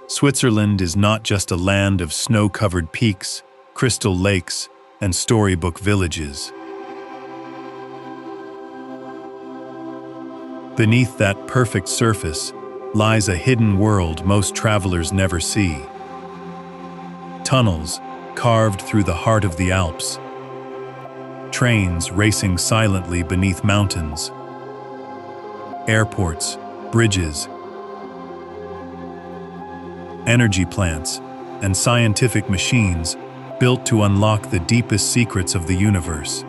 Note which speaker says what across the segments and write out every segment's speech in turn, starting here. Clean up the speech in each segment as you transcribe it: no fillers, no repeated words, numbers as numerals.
Speaker 1: Switzerland is not just a land of snow-covered peaks, crystal lakes, and storybook villages. Beneath that perfect surface lies a hidden world most travelers never see. Tunnels carved through the heart of the Alps. Trains racing silently beneath mountains. Airports, bridges, energy plants, and scientific machines built to unlock the deepest secrets of the universe.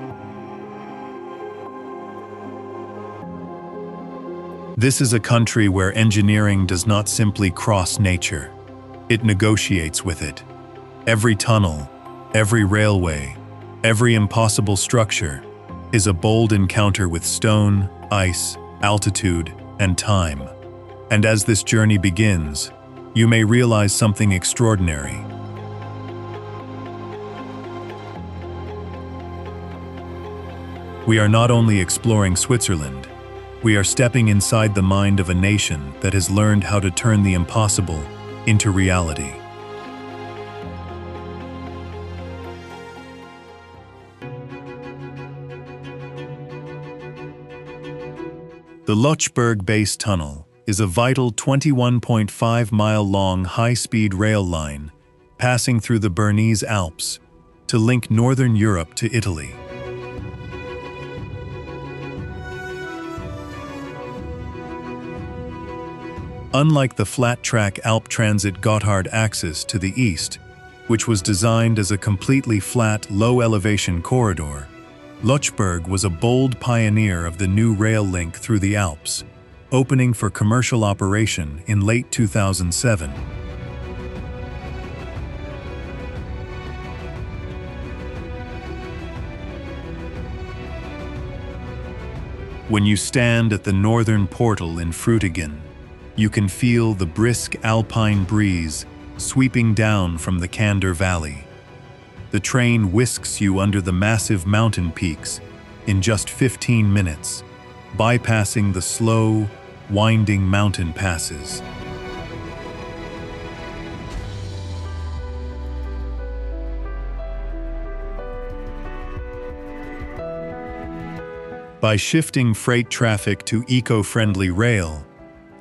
Speaker 1: This is a country where engineering does not simply cross nature. It negotiates with it. Every tunnel, every railway, every impossible structure is a bold encounter with stone, ice, altitude, and time. And as this journey begins, you may realize something extraordinary. We are not only exploring Switzerland, we are stepping inside the mind of a nation that has learned how to turn the impossible into reality. The Lötschberg Base Tunnel is a vital 21.5-mile-long high-speed rail line passing through the Bernese Alps to link northern Europe to Italy. Unlike the flat-track Alp Transit Gotthard axis to the east, which was designed as a completely flat, low-elevation corridor, Lötschberg was a bold pioneer of the new rail link through the Alps, opening for commercial operation in late 2007. When you stand at the northern portal in Frutigen, you can feel the brisk Alpine breeze sweeping down from the Kander Valley. The train whisks you under the massive mountain peaks in just 15 minutes, bypassing the slow, winding mountain passes. By shifting freight traffic to eco-friendly rail,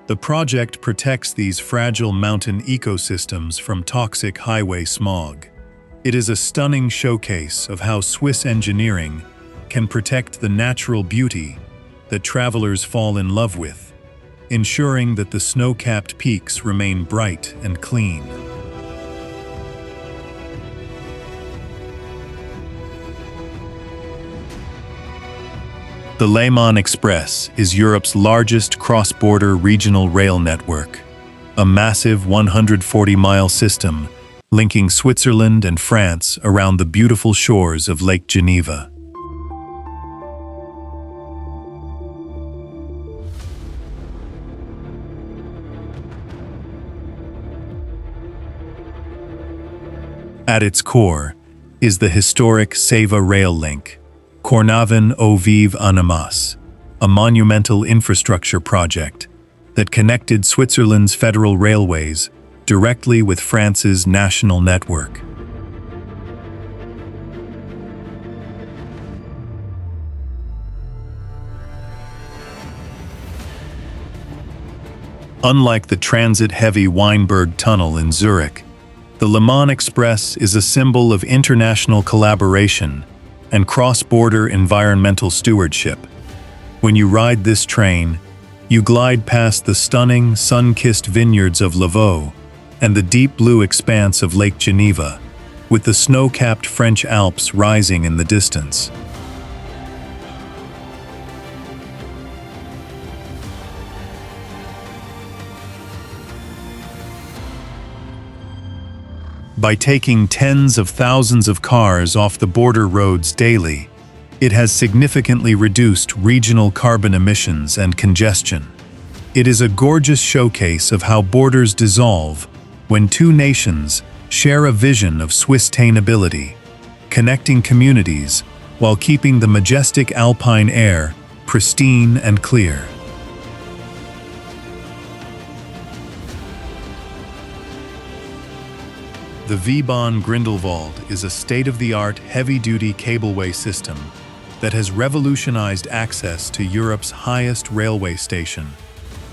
Speaker 1: the project protects these fragile mountain ecosystems from toxic highway smog. It is a stunning showcase of how Swiss engineering can protect the natural beauty that travelers fall in love with, ensuring that the snow-capped peaks remain bright and clean. The Léman Express is Europe's largest cross-border regional rail network, a massive 140-mile system linking Switzerland and France around the beautiful shores of Lake Geneva. At its core is the historic Seva rail link, Cornavan au Vive Animas, a monumental infrastructure project that connected Switzerland's federal railways directly with France's national network. Unlike the transit-heavy Weinberg Tunnel in Zurich, the Léman Express is a symbol of international collaboration and cross-border environmental stewardship. When you ride this train, you glide past the stunning, sun-kissed vineyards of Lavaux and the deep blue expanse of Lake Geneva, with the snow-capped French Alps rising in the distance. By taking tens of thousands of cars off the border roads daily, it has significantly reduced regional carbon emissions and congestion. It is a gorgeous showcase of how borders dissolve when two nations share a vision of Swiss-tainability, connecting communities while keeping the majestic Alpine air pristine and clear. The V-Bahn Grindelwald is a state-of-the-art heavy-duty cableway system that has revolutionized access to Europe's highest railway station,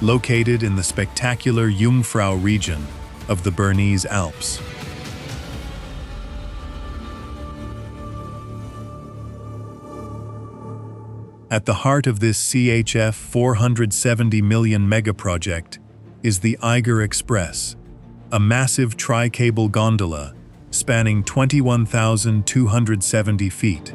Speaker 1: located in the spectacular Jungfrau region of the Bernese Alps. At the heart of this CHF 470 million megaproject is the Eiger Express, a massive tri-cable gondola spanning 21,270 feet.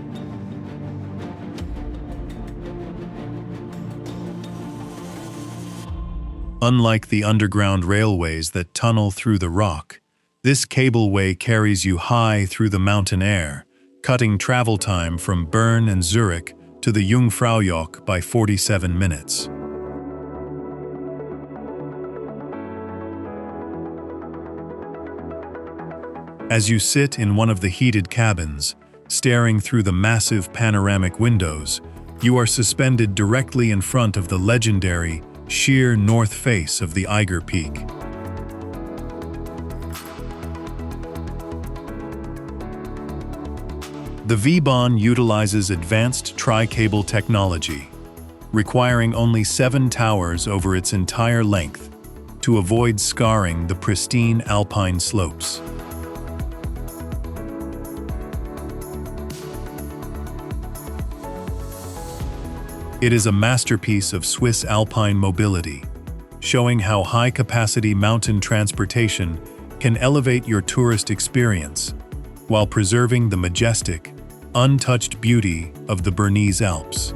Speaker 1: Unlike the underground railways that tunnel through the rock, this cableway carries you high through the mountain air, cutting travel time from Bern and Zurich to the Jungfraujoch by 47 minutes. As you sit in one of the heated cabins, staring through the massive panoramic windows, you are suspended directly in front of the legendary, sheer north face of the Eiger Peak. The V-Bahn utilizes advanced tri-cable technology, requiring only 7 towers over its entire length to avoid scarring the pristine Alpine slopes. It is a masterpiece of Swiss Alpine mobility, showing how high-capacity mountain transportation can elevate your tourist experience while preserving the majestic, untouched beauty of the Bernese Alps.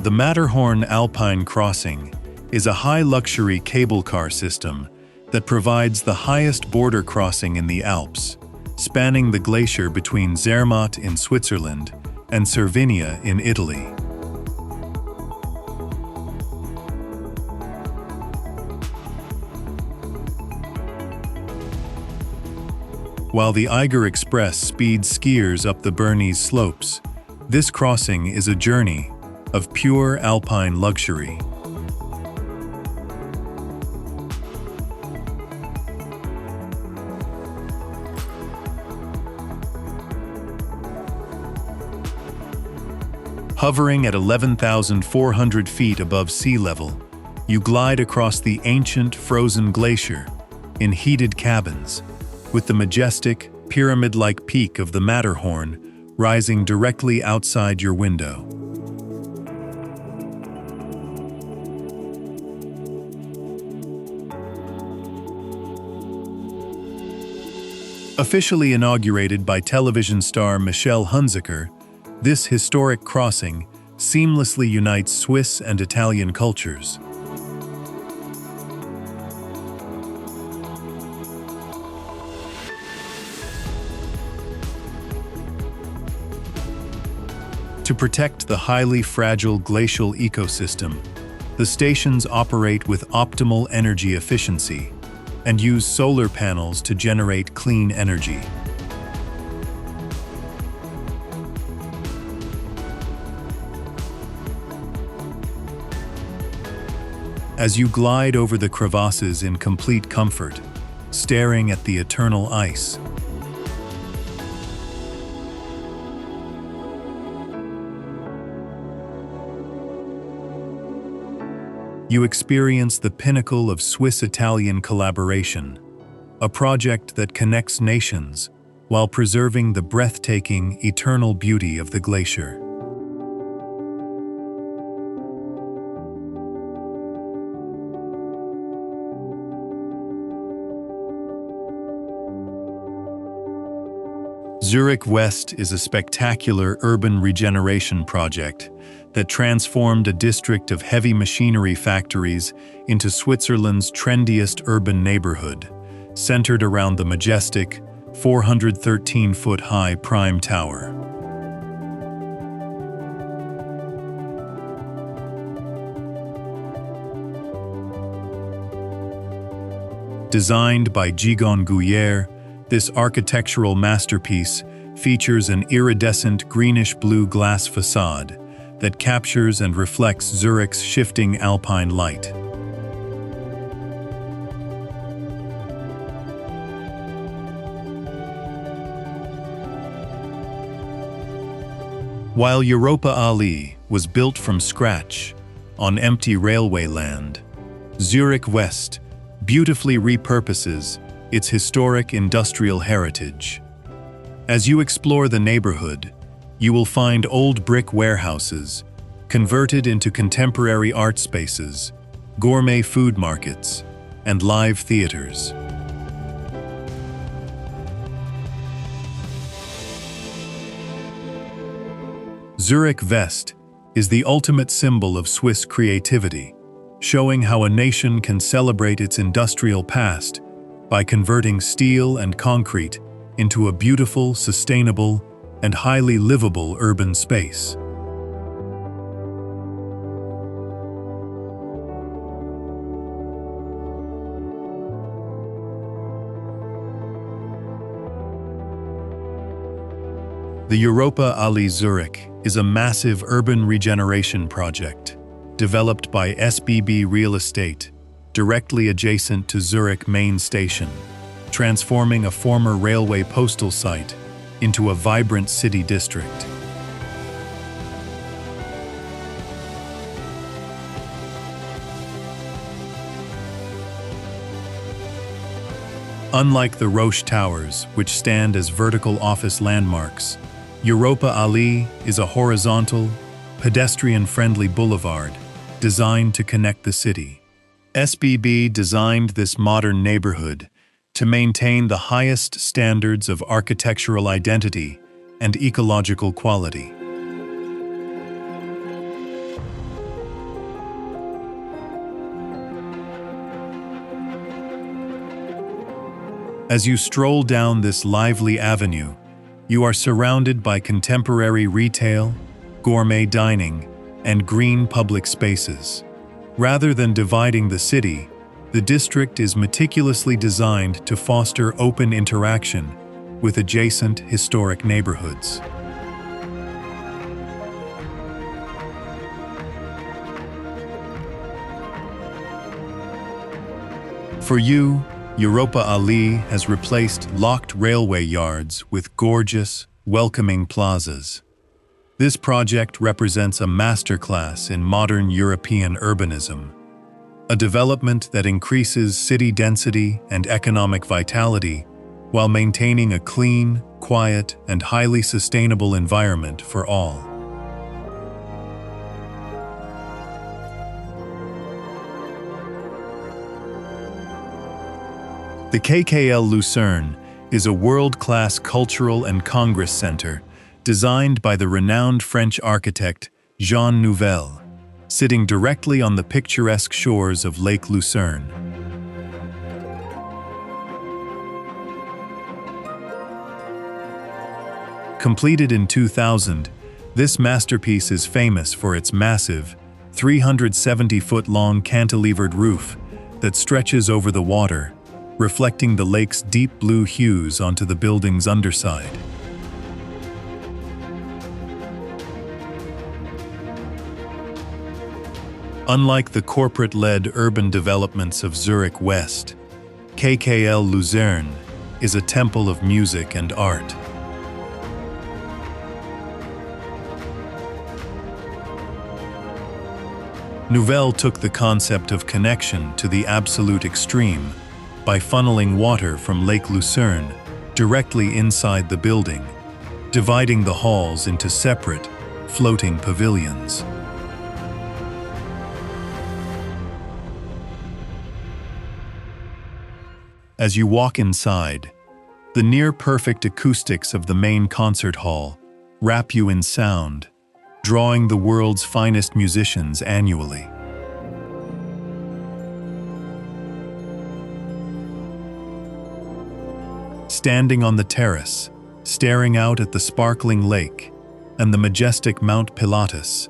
Speaker 1: The Matterhorn Alpine crossing is a high-luxury cable car system that provides the highest border crossing in the Alps, spanning the glacier between Zermatt in Switzerland and Cervinia in Italy. While the Eiger Express speeds skiers up the Bernese slopes, this crossing is a journey of pure Alpine luxury. Hovering at 11,400 feet above sea level, you glide across the ancient frozen glacier in heated cabins, with the majestic, pyramid-like peak of the Matterhorn rising directly outside your window. Officially inaugurated by television star Michelle Hunziker, this historic crossing seamlessly unites Swiss and Italian cultures. To protect the highly fragile glacial ecosystem, the stations operate with optimal energy efficiency and use solar panels to generate clean energy. As you glide over the crevasses in complete comfort, staring at the eternal ice, you experience the pinnacle of Swiss-Italian collaboration, a project that connects nations while preserving the breathtaking, eternal beauty of the glacier. Zürich-West is a spectacular urban regeneration project that transformed a district of heavy machinery factories into Switzerland's trendiest urban neighborhood, centered around the majestic, 413-foot-high Prime Tower. Designed by Gigon Gouyer, this architectural masterpiece features an iridescent greenish-blue glass facade that captures and reflects Zurich's shifting Alpine light. While Europaallee was built from scratch on empty railway land, Zürich-West beautifully repurposes its historic industrial heritage. As you explore the neighborhood, you will find old brick warehouses converted into contemporary art spaces, gourmet food markets, and live theaters. Zürich-West is the ultimate symbol of Swiss creativity, showing how a nation can celebrate its industrial past by converting steel and concrete into a beautiful, sustainable, and highly livable urban space. The Europaallee Zurich is a massive urban regeneration project developed by SBB Real Estate directly adjacent to Zurich Main Station, transforming a former railway postal site into a vibrant city district. Unlike the Roche towers, which stand as vertical office landmarks, Europaallee is a horizontal, pedestrian-friendly boulevard designed to connect the city. SBB designed this modern neighborhood to maintain the highest standards of architectural identity and ecological quality. As you stroll down this lively avenue, you are surrounded by contemporary retail, gourmet dining, and green public spaces. Rather than dividing the city, the district is meticulously designed to foster open interaction with adjacent historic neighborhoods. For you, Europaallee has replaced locked railway yards with gorgeous, welcoming plazas. This project represents a masterclass in modern European urbanism, a development that increases city density and economic vitality while maintaining a clean, quiet, and highly sustainable environment for all. The KKL Luzern is a world-class cultural and congress center designed by the renowned French architect Jean Nouvel, sitting directly on the picturesque shores of Lake Lucerne. Completed in 2000, this masterpiece is famous for its massive, 370-foot-long cantilevered roof that stretches over the water, reflecting the lake's deep blue hues onto the building's underside. Unlike the corporate-led urban developments of Zürich West, KKL Luzern is a temple of music and art. Nouvel took the concept of connection to the absolute extreme by funneling water from Lake Lucerne directly inside the building, dividing the halls into separate, floating pavilions. As you walk inside, the near-perfect acoustics of the main concert hall wrap you in sound, drawing the world's finest musicians annually. Standing on the terrace, staring out at the sparkling lake and the majestic Mount Pilatus,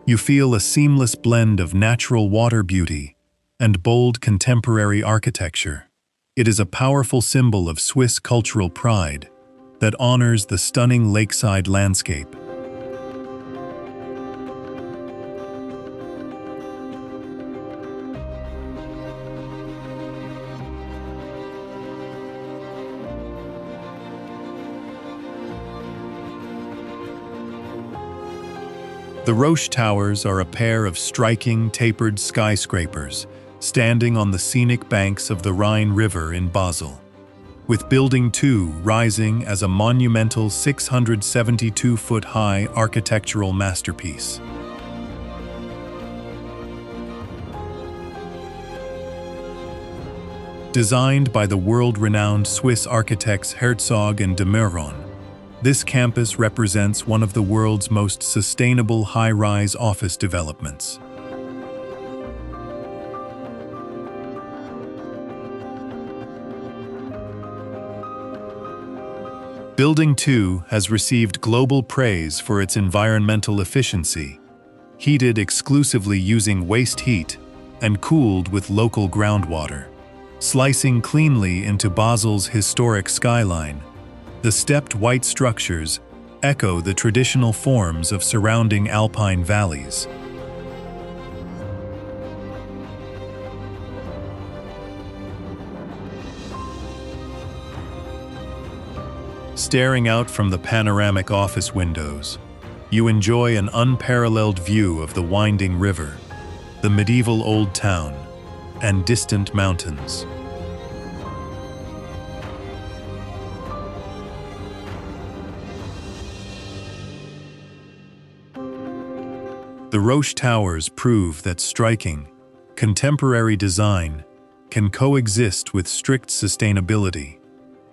Speaker 1: you feel a seamless blend of natural water beauty and bold contemporary architecture. It is a powerful symbol of Swiss cultural pride that honors the stunning lakeside landscape. The Roche Towers are a pair of striking, tapered skyscrapers standing on the scenic banks of the Rhine River in Basel, with Building 2 rising as a monumental 672-foot-high architectural masterpiece. Designed by the world-renowned Swiss architects Herzog and de Meuron, this campus represents one of the world's most sustainable high-rise office developments. Building 2 has received global praise for its environmental efficiency, heated exclusively using waste heat and cooled with local groundwater. Slicing cleanly into Basel's historic skyline, the stepped white structures echo the traditional forms of surrounding Alpine valleys. Staring out from the panoramic office windows, you enjoy an unparalleled view of the winding river, the medieval old town, and distant mountains. The Roche Towers prove that striking, contemporary design can coexist with strict sustainability,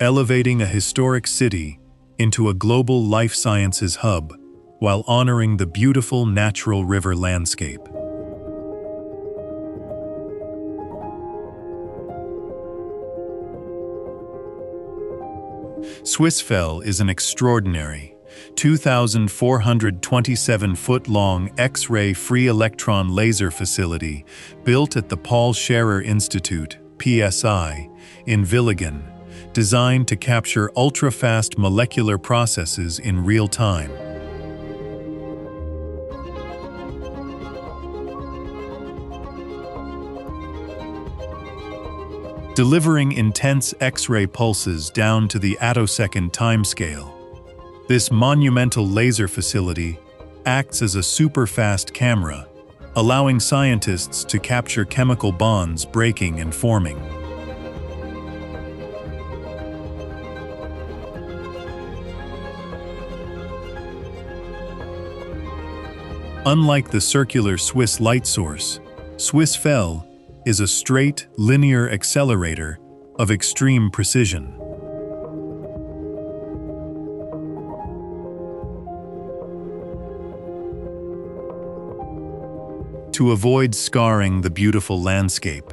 Speaker 1: elevating a historic city into a global life sciences hub while honoring the beautiful natural river landscape. SwissFEL is an extraordinary 2,427-foot-long X-ray free electron laser facility built at the Paul Scherrer Institute, PSI, in Villingen, designed to capture ultra-fast molecular processes in real time. Delivering intense X-ray pulses down to the attosecond timescale, this monumental laser facility acts as a super-fast camera, allowing scientists to capture chemical bonds breaking and forming. Unlike the circular Swiss light source, SwissFEL is a straight, linear accelerator of extreme precision. To avoid scarring the beautiful landscape,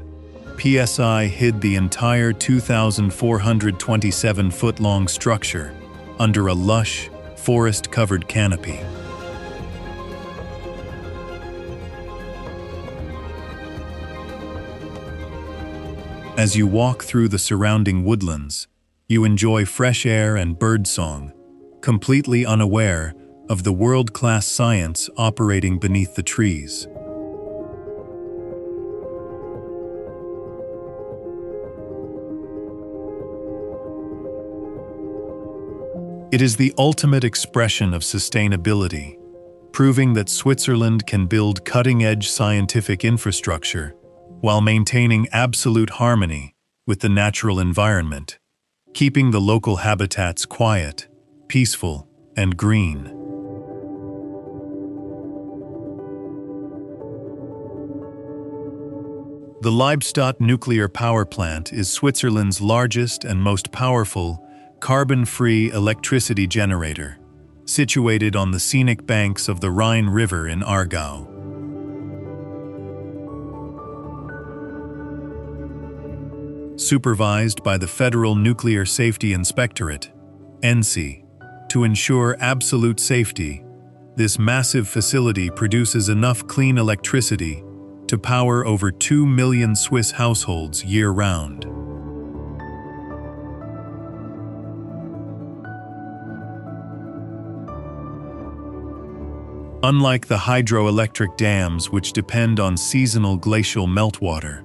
Speaker 1: PSI hid the entire 2,427-foot-long structure under a lush, forest-covered canopy. As you walk through the surrounding woodlands, you enjoy fresh air and birdsong, completely unaware of the world-class science operating beneath the trees. It is the ultimate expression of sustainability, proving that Switzerland can build cutting-edge scientific infrastructure while maintaining absolute harmony with the natural environment, keeping the local habitats quiet, peaceful, and green. The Leibstadt nuclear power plant is Switzerland's largest and most powerful carbon-free electricity generator, situated on the scenic banks of the Rhine River in Aargau. Supervised by the Federal Nuclear Safety Inspectorate, ENSI, to ensure absolute safety, this massive facility produces enough clean electricity to power over 2 million Swiss households year-round. Unlike the hydroelectric dams which depend on seasonal glacial meltwater,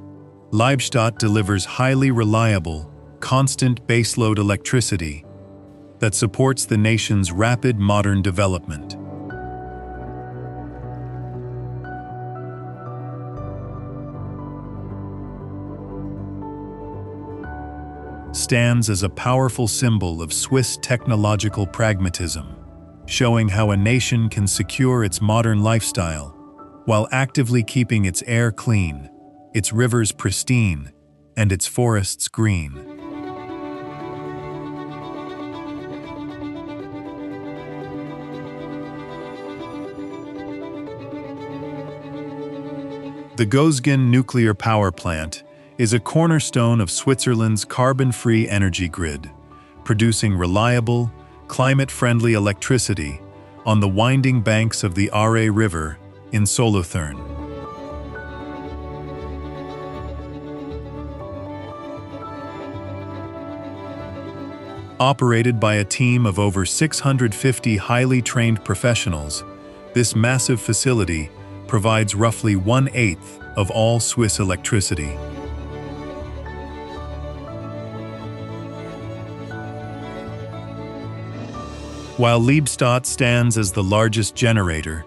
Speaker 1: Leibstadt delivers highly reliable, constant baseload electricity that supports the nation's rapid modern development. stands as a powerful symbol of Swiss technological pragmatism, showing how a nation can secure its modern lifestyle while actively keeping its air clean, its rivers pristine, and its forests green. The Gösgen nuclear power plant is a cornerstone of Switzerland's carbon-free energy grid, producing reliable, climate-friendly electricity on the winding banks of the Aare River in Solothurn. Operated by a team of over 650 highly trained professionals, this massive facility provides roughly 1/8 of all Swiss electricity. While Leibstadt stands as the largest generator,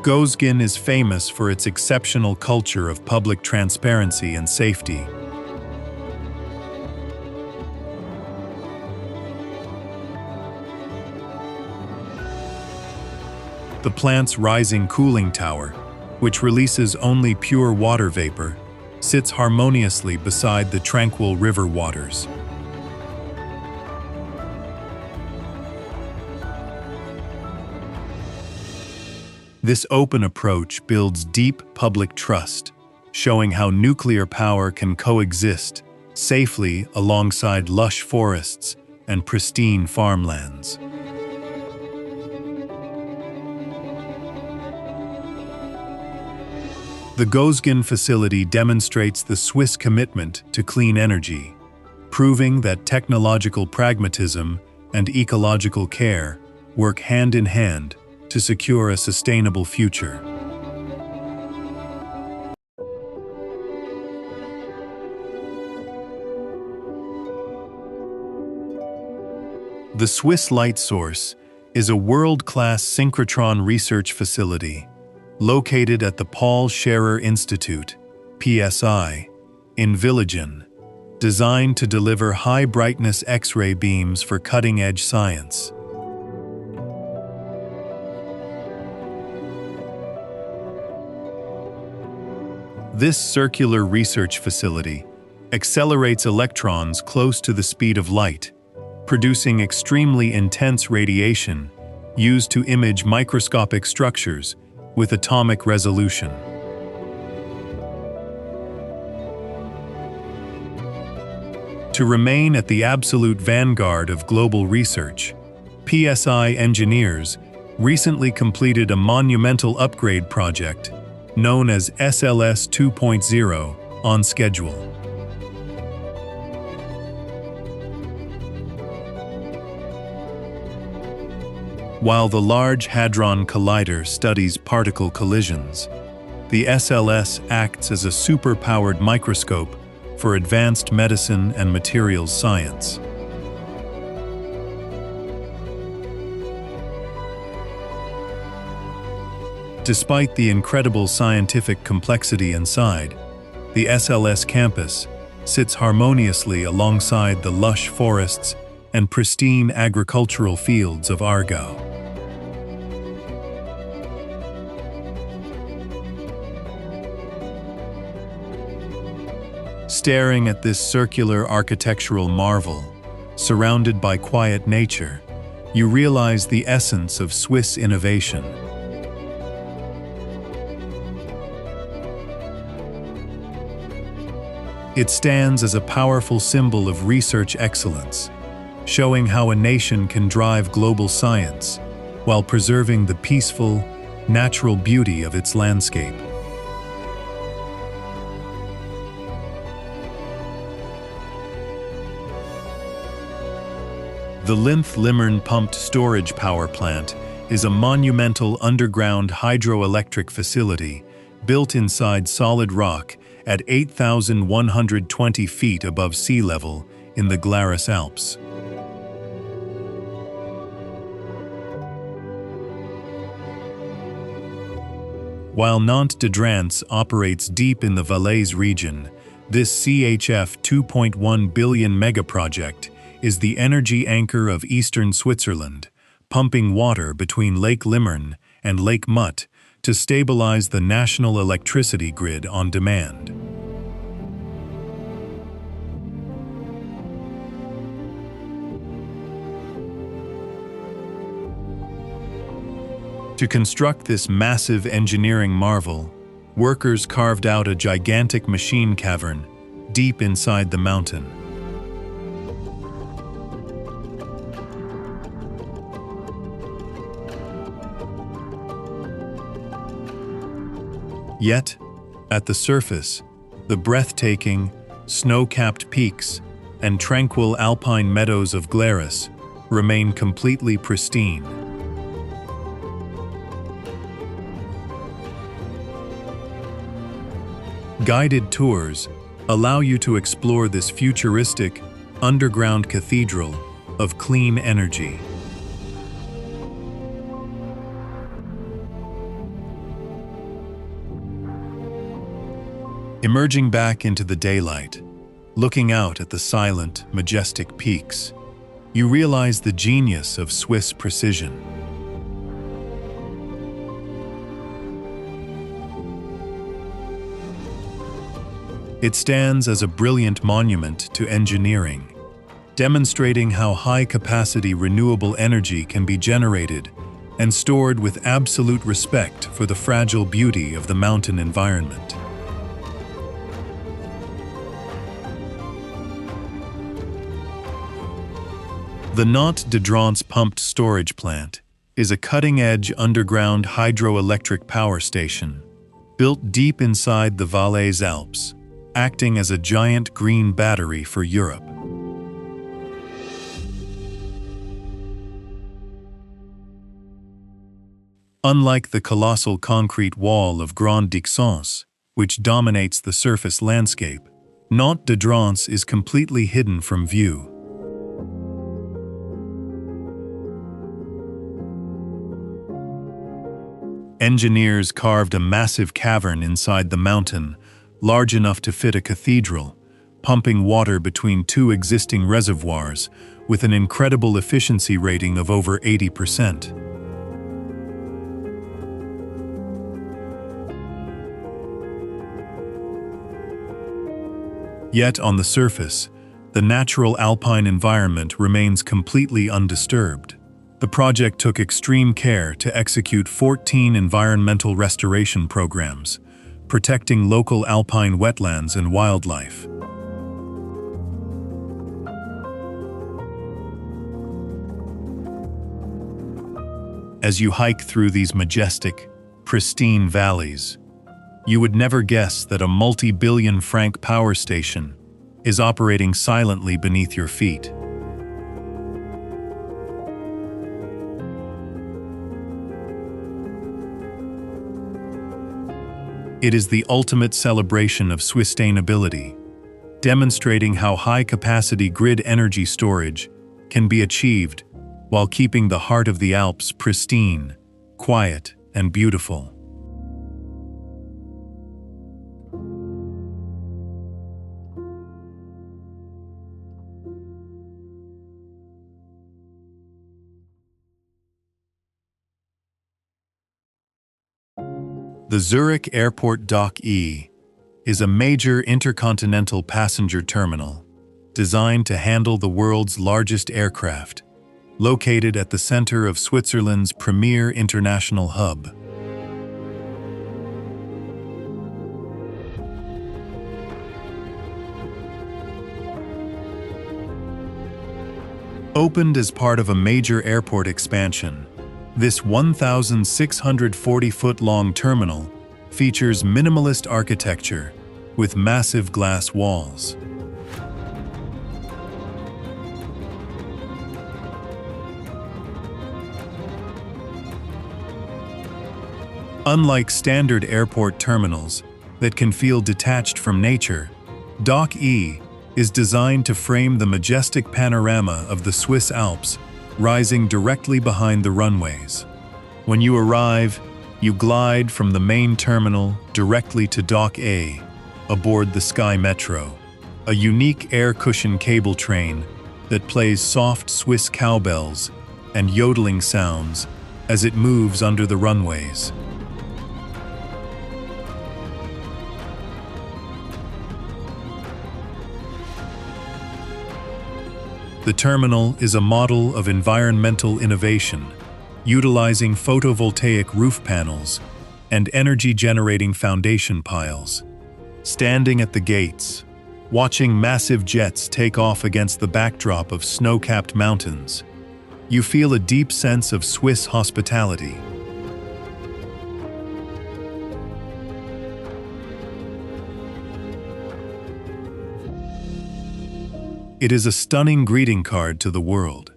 Speaker 1: Gösgen is famous for its exceptional culture of public transparency and safety. The plant's rising cooling tower, which releases only pure water vapor, sits harmoniously beside the tranquil river waters. This open approach builds deep public trust, showing how nuclear power can coexist safely alongside lush forests and pristine farmlands. The Gösgen facility demonstrates the Swiss commitment to clean energy, proving that technological pragmatism and ecological care work hand in hand to secure a sustainable future. The Swiss Light Source is a world-class synchrotron research facility located at the Paul Scherrer Institute, PSI, in Villingen, designed to deliver high-brightness X-ray beams for cutting-edge science. This circular research facility accelerates electrons close to the speed of light, producing extremely intense radiation used to image microscopic structures with atomic resolution. To remain at the absolute vanguard of global research, PSI engineers recently completed a monumental upgrade project known as SLS 2.0 on schedule. While the Large Hadron Collider studies particle collisions, the SLS acts as a super-powered microscope for advanced medicine and materials science. Despite the incredible scientific complexity inside, the SLS campus sits harmoniously alongside the lush forests and pristine agricultural fields of Aargau. Staring at this circular architectural marvel, surrounded by quiet nature, you realize the essence of Swiss innovation. It stands as a powerful symbol of research excellence, showing how a nation can drive global science while preserving the peaceful, natural beauty of its landscape. The Linth-Limmern pumped storage power plant is a monumental underground hydroelectric facility built inside solid rock at 8,120 feet above sea level in the Glarus Alps. While Nant de Drance operates deep in the Valais region, This CHF 2.1 billion megaproject is the energy anchor of eastern Switzerland, pumping water between Lake Limmern and Lake Mutt to stabilize the national electricity grid on demand. To construct this massive engineering marvel, workers carved out a gigantic machine cavern deep inside the mountain. Yet, at the surface, the breathtaking, snow-capped peaks and tranquil alpine meadows of Glarus remain completely pristine. Guided tours allow you to explore this futuristic, underground cathedral of clean energy. Emerging back into the daylight, looking out at the silent, majestic peaks, you realize the genius of Swiss precision. It stands as a brilliant monument to engineering, demonstrating how high-capacity renewable energy can be generated and stored with absolute respect for the fragile beauty of the mountain environment. The Nant de Drance pumped storage plant is a cutting-edge underground hydroelectric power station built deep inside the Valais Alps, acting as a giant green battery for Europe. Unlike the colossal concrete wall of Grand Dixence, which dominates the surface landscape, Nant de Drance is completely hidden from view. Engineers carved a massive cavern inside the mountain, large enough to fit a cathedral, pumping water between two existing reservoirs with an incredible efficiency rating of over 80%. Yet on the surface, the natural alpine environment remains completely undisturbed. The project took extreme care to execute 14 environmental restoration programs, protecting local alpine wetlands and wildlife. As you hike through these majestic, pristine valleys, you would never guess that a multi-billion franc power station is operating silently beneath your feet. It is the ultimate celebration of Swisstainability, demonstrating how high-capacity grid energy storage can be achieved while keeping the heart of the Alps pristine, quiet, and beautiful. The Zurich Airport Dock E is a major intercontinental passenger terminal designed to handle the world's largest aircraft, located at the center of Switzerland's premier international hub. Opened as part of a major airport expansion, this 1,640-foot-long terminal features minimalist architecture with massive glass walls. Unlike standard airport terminals that can feel detached from nature, Dock E is designed to frame the majestic panorama of the Swiss Alps rising directly behind the runways. When you arrive, you glide from the main terminal directly to Dock A, aboard the Sky Metro, a unique air cushion cable train that plays soft Swiss cowbells and yodeling sounds as it moves under the runways. The terminal is a model of environmental innovation, utilizing photovoltaic roof panels and energy-generating foundation piles. Standing at the gates, watching massive jets take off against the backdrop of snow-capped mountains, you feel a deep sense of Swiss hospitality. It is a stunning greeting card to the world,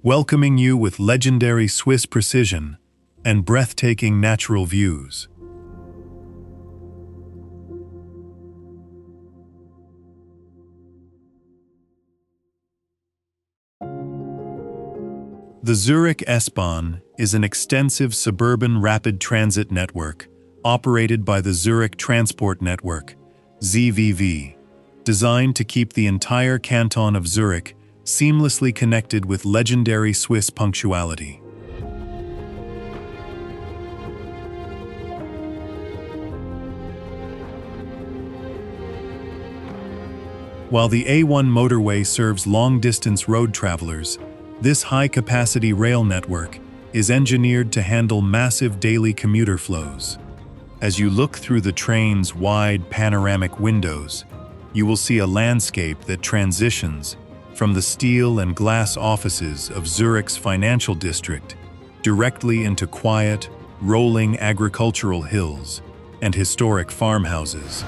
Speaker 1: welcoming you with legendary Swiss precision and breathtaking natural views. The Zürich S-Bahn is an extensive suburban rapid transit network operated by the Zurich Transport Network, ZVV, designed to keep the entire canton of Zurich seamlessly connected with legendary Swiss punctuality. While the A1 motorway serves long-distance road travelers, this high-capacity rail network is engineered to handle massive daily commuter flows. As you look through the train's wide panoramic windows, you will see a landscape that transitions from the steel and glass offices of Zurich's financial district directly into quiet, rolling agricultural hills and historic farmhouses.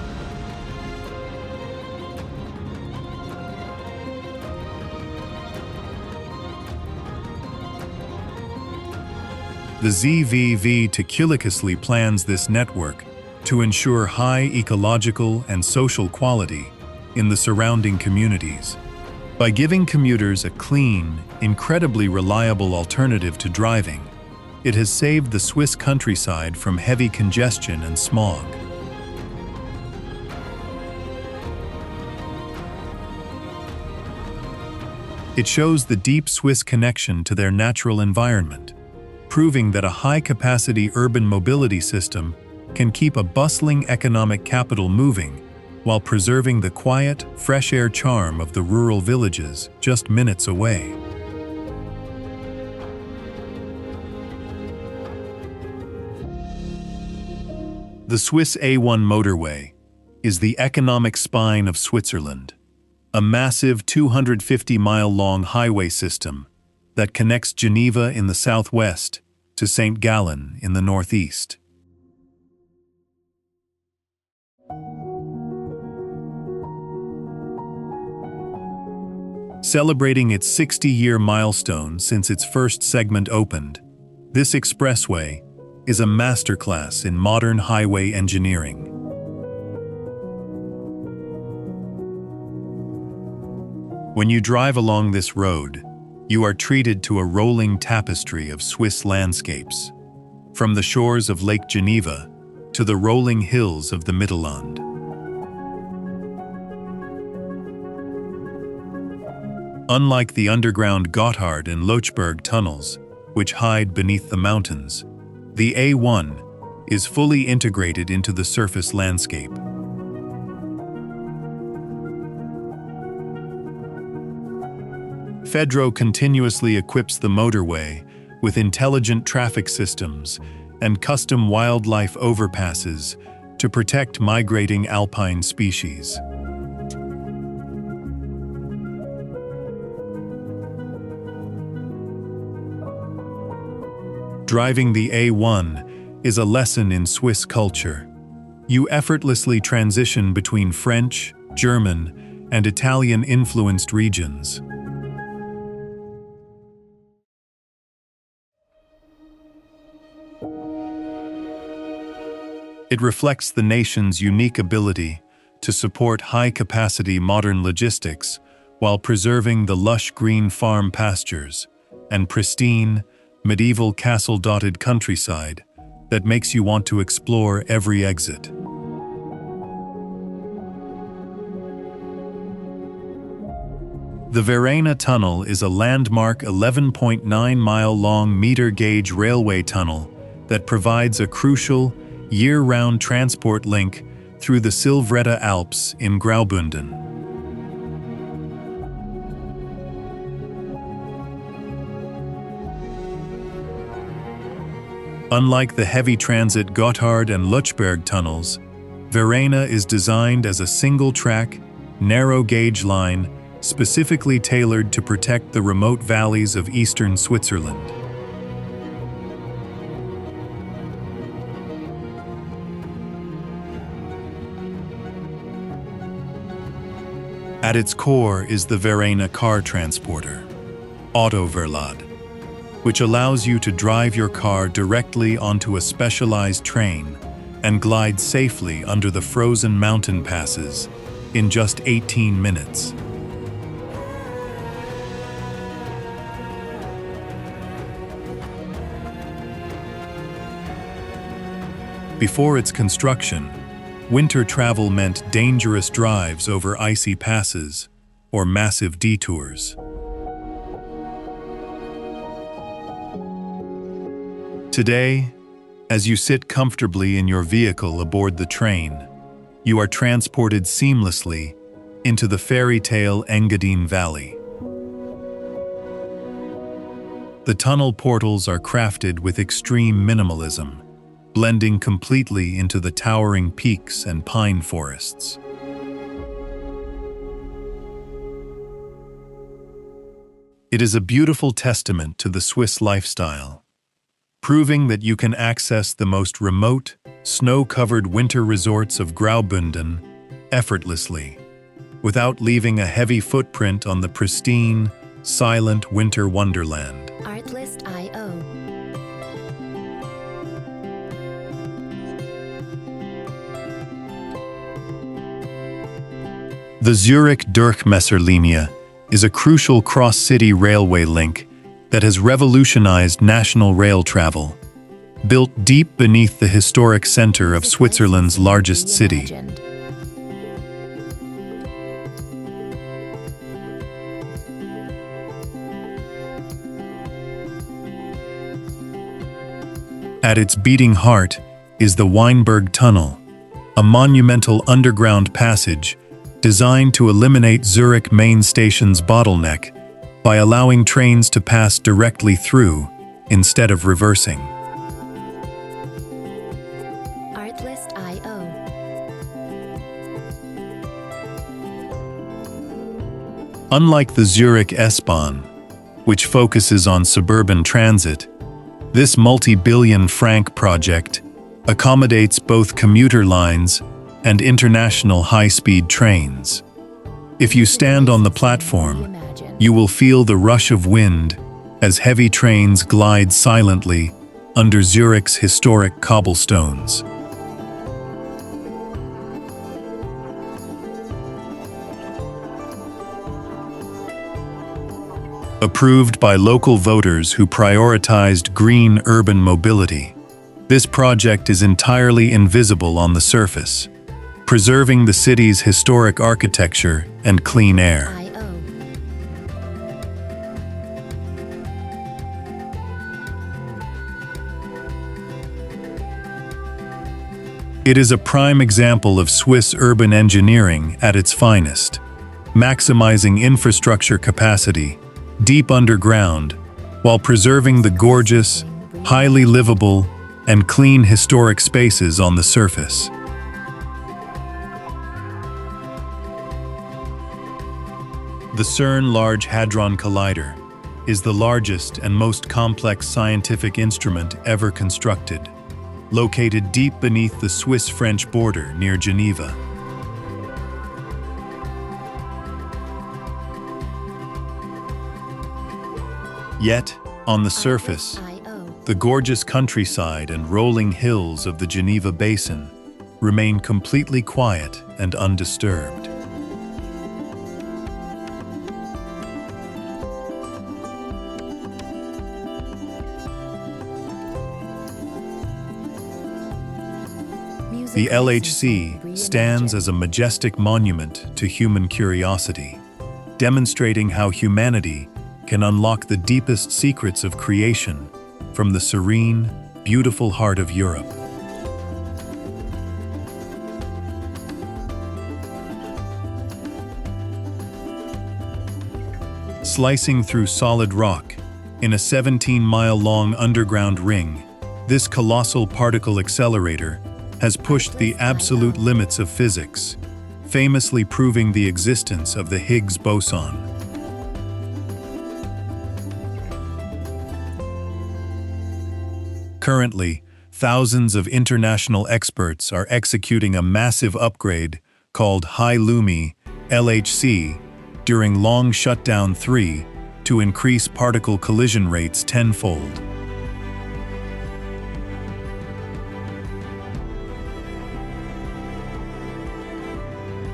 Speaker 1: The ZVV meticulously plans this network to ensure high ecological and social quality in the surrounding communities. By giving commuters a clean, incredibly reliable alternative to driving, it has saved the Swiss countryside from heavy congestion and smog. It shows the deep Swiss connection to their natural environment, proving that a high-capacity urban mobility system can keep a bustling economic capital moving while preserving the quiet, fresh-air charm of the rural villages just minutes away. The Swiss A1 motorway is the economic spine of Switzerland, a massive 250-mile-long highway system that connects Geneva in the southwest to St. Gallen in the northeast. Celebrating its 60-year milestone since its first segment opened, this expressway is a masterclass in modern highway engineering. When you drive along this road, you are treated to a rolling tapestry of Swiss landscapes, from the shores of Lake Geneva to the rolling hills of the Mittelland. Unlike the underground Gotthard and Lötschberg tunnels, which hide beneath the mountains, the A1 is fully integrated into the surface landscape. Fedro continuously equips the motorway with intelligent traffic systems and custom wildlife overpasses to protect migrating alpine species. Driving the A1 is a lesson in Swiss culture. You effortlessly transition between French, German, and Italian-influenced regions. It reflects the nation's unique ability to support high-capacity modern logistics while preserving the lush green farm pastures and pristine, medieval castle-dotted countryside that makes you want to explore every exit. The Vereina Tunnel is a landmark 11.9-mile-long meter-gauge railway tunnel that provides a crucial, year-round transport link through the Silvretta Alps in Graubünden. Unlike the heavy transit Gotthard and Lötschberg tunnels, Vereina is designed as a single-track, narrow-gauge line specifically tailored to protect the remote valleys of eastern Switzerland. At its core is the Vereina car transporter, Autoverlad, which allows you to drive your car directly onto a specialized train and glide safely under the frozen mountain passes in just 18 minutes. Before its construction, winter travel meant dangerous drives over icy passes or massive detours. Today, as you sit comfortably in your vehicle aboard the train, you are transported seamlessly into the fairy tale Engadine Valley. The tunnel portals are crafted with extreme minimalism, blending completely into the towering peaks and pine forests. It is a beautiful testament to the Swiss lifestyle, proving that you can access the most remote, snow-covered winter resorts of Graubünden effortlessly, without leaving a heavy footprint on the pristine, silent winter wonderland.
Speaker 2: Artlist.io.
Speaker 1: The Zürich Durchmesserlinie is a crucial cross-city railway link that has revolutionized national rail travel, built deep beneath the historic center of Switzerland's largest city. At its beating heart is the Weinberg Tunnel, a monumental underground passage designed to eliminate Zurich main station's bottleneck by allowing trains to pass directly through instead of reversing.
Speaker 2: Artlist.io.
Speaker 1: Unlike the Zürich S-Bahn, which focuses on suburban transit, this multi-billion-franc project accommodates both commuter lines and international high-speed trains. If you stand on the platform, you will feel the rush of wind as heavy trains glide silently under Zurich's historic cobblestones. Approved by local voters who prioritized green urban mobility, this project is entirely invisible on the surface, preserving the city's historic architecture and clean air. It is a prime example of Swiss urban engineering at its finest, maximizing infrastructure capacity deep underground while preserving the gorgeous, highly livable, and clean historic spaces on the surface. The CERN Large Hadron Collider is the largest and most complex scientific instrument ever constructed, located deep beneath the Swiss-French border near Geneva. Yet, on the surface, the gorgeous countryside and rolling hills of the Geneva Basin remain completely quiet and undisturbed. The LHC stands as a majestic monument to human curiosity, demonstrating how humanity can unlock the deepest secrets of creation from the serene, beautiful heart of Europe. Slicing through solid rock, in a 17-mile-long underground ring, this colossal particle accelerator has pushed the absolute limits of physics, famously proving the existence of the Higgs boson. Currently, thousands of international experts are executing a massive upgrade called High Lumi LHC during Long Shutdown 3 to increase particle collision rates tenfold.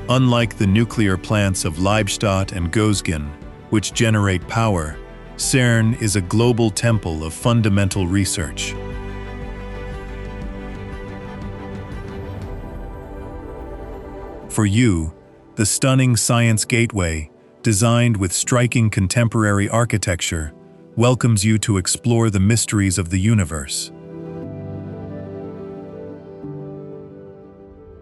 Speaker 1: Unlike the nuclear plants of Leibstadt and Gösgen, which generate power, CERN is a global temple of fundamental research. For you, the stunning Science Gateway, designed with striking contemporary architecture, welcomes you to explore the mysteries of the universe.